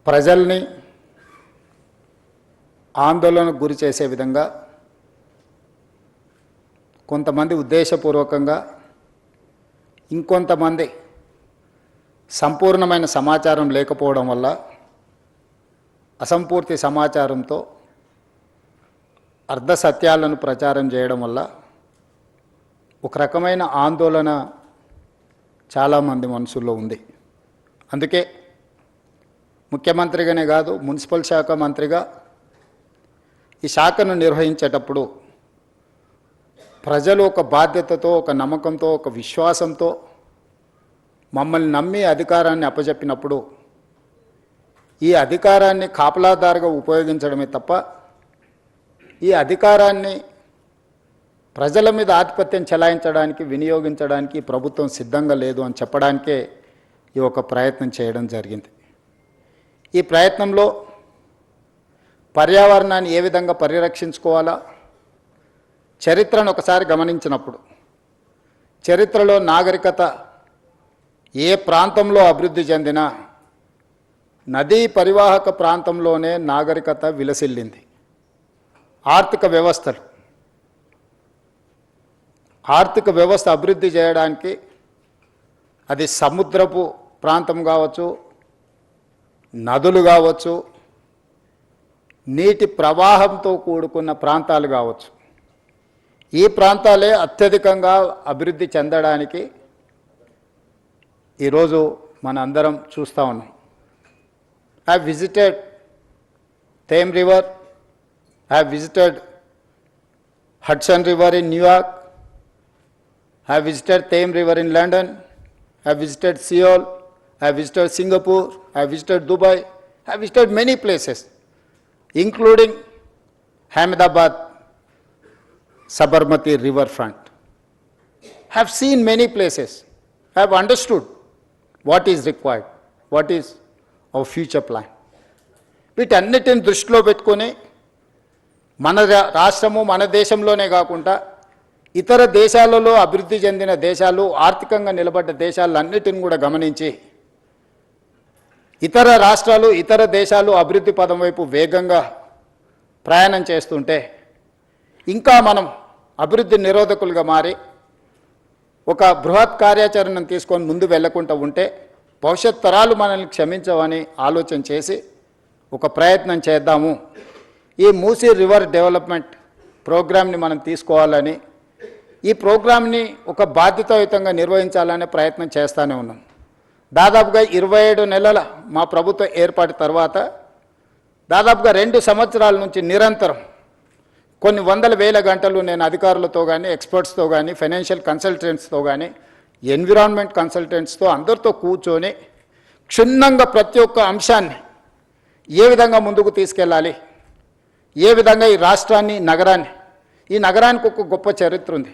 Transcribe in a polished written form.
ప్రజల్ని ఆందోళనకు గురి చేసే విధంగా కొంతమంది ఉద్దేశపూర్వకంగా, ఇంకొంతమంది సంపూర్ణమైన సమాచారం లేకపోవడం వల్ల అసంపూర్తి సమాచారంతో అర్ధ సత్యాలను ప్రచారం చేయడం వల్ల ఒక రకమైన ఆందోళన చాలామంది మనసులో ఉంది. అందుకే ముఖ్యమంత్రిగానే కాదు, మున్సిపల్ శాఖ మంత్రిగా ఈ శాఖను నిర్వహించేటప్పుడు ప్రజలు ఒక బాధ్యతతో, ఒక నమ్మకంతో, ఒక విశ్వాసంతో మమ్మల్ని నమ్మి అధికారాన్ని అప్పచెప్పినప్పుడు ఈ అధికారాన్ని కాపలాదారుగా ఉపయోగించడమే తప్ప ఈ అధికారాన్ని ప్రజల మీద ఆధిపత్యం చెలాయించడానికి, వినియోగించడానికి ప్రభుత్వం సిద్ధంగా లేదు అని చెప్పడానికే ఈ ఒక ప్రయత్నం చేయడం జరిగింది. ఈ ప్రయత్నంలో పర్యావరణాన్ని ఏ విధంగా పరిరక్షించుకోవాలా, చరిత్రను ఒకసారి గమనించినప్పుడు చరిత్రలో నాగరికత ఏ ప్రాంతంలో అభివృద్ధి చెందినా నదీ పరివాహక ప్రాంతంలోనే నాగరికత విలసిల్లింది. ఆర్థిక వ్యవస్థ అభివృద్ధి చేయడానికి అది సముద్రపు ప్రాంతం కావచ్చు, నదులు కావచ్చు, నీటి ప్రవాహంతో కూడుకున్న ప్రాంతాలు కావచ్చు, ఈ ప్రాంతాలే అత్యధికంగా అభివృద్ధి చెందడానికి ఈరోజు మన అందరం చూస్తూ ఉన్నాం. I have visited Thames River, I have visited Hudson River in New York, I have visited Thames River in London, I have visited Seoul, I have visited Singapore, I have visited Dubai, I have visited many places, including Ahmedabad, Sabarmati riverfront. I have seen many places. I have understood what is required, what is our future plan. వీటన్నిటిని దృష్టిలో పెట్టుకొని మన రాష్ట్రము, మన దేశంలోనే కాకుండా ఇతర దేశాలలో అభివృద్ధి చెందిన దేశాలు, ఆర్థికంగా నిలబడ్డ దేశాలన్నిటిని కూడా గమనించి ఇతర రాష్ట్రాలు, ఇతర దేశాలు అభివృద్ధి పదం వైపు వేగంగా ప్రయాణం చేస్తుంటే ఇంకా మనం అభివృద్ధి నిరోధకులుగా మారి ఒక బృహత్ కార్యాచరణను తీసుకొని ముందు వెళ్లకుండా ఉంటే భవిష్యత్ తరాలు మనల్ని క్షమించవని ఆలోచన చేసి ఒక ప్రయత్నం చేద్దాము. ఈ మూసీ రివర్ డెవలప్మెంట్ ప్రోగ్రామ్ని మనం తీసుకోవాలని, ఈ ప్రోగ్రామ్ని ఒక బాధ్యతాయుతంగా నిర్వహించాలనే ప్రయత్నం చేస్తూనే ఉన్నాం. దాదాపుగా 27 నెలల మా ప్రభుత్వ ఏర్పాటు తర్వాత దాదాపుగా 2 సంవత్సరాల నుంచి నిరంతరం కొన్ని వందల వేల గంటలు నేను అధికారులతో కానీ, ఎక్స్పర్ట్స్తో కానీ, ఫైనాన్షియల్ కన్సల్టెంట్స్తో కానీ, ఎన్విరాన్మెంట్ కన్సల్టెంట్స్తో అందరితో కూర్చొని క్షుణ్ణంగా ప్రతి ఒక్క అంశాన్ని ఏ విధంగా ముందుకు తీసుకెళ్ళాలి, ఏ విధంగా ఈ రాష్ట్రాన్ని, ఈ నగరానికి ఒక గొప్ప చరిత్ర ఉంది.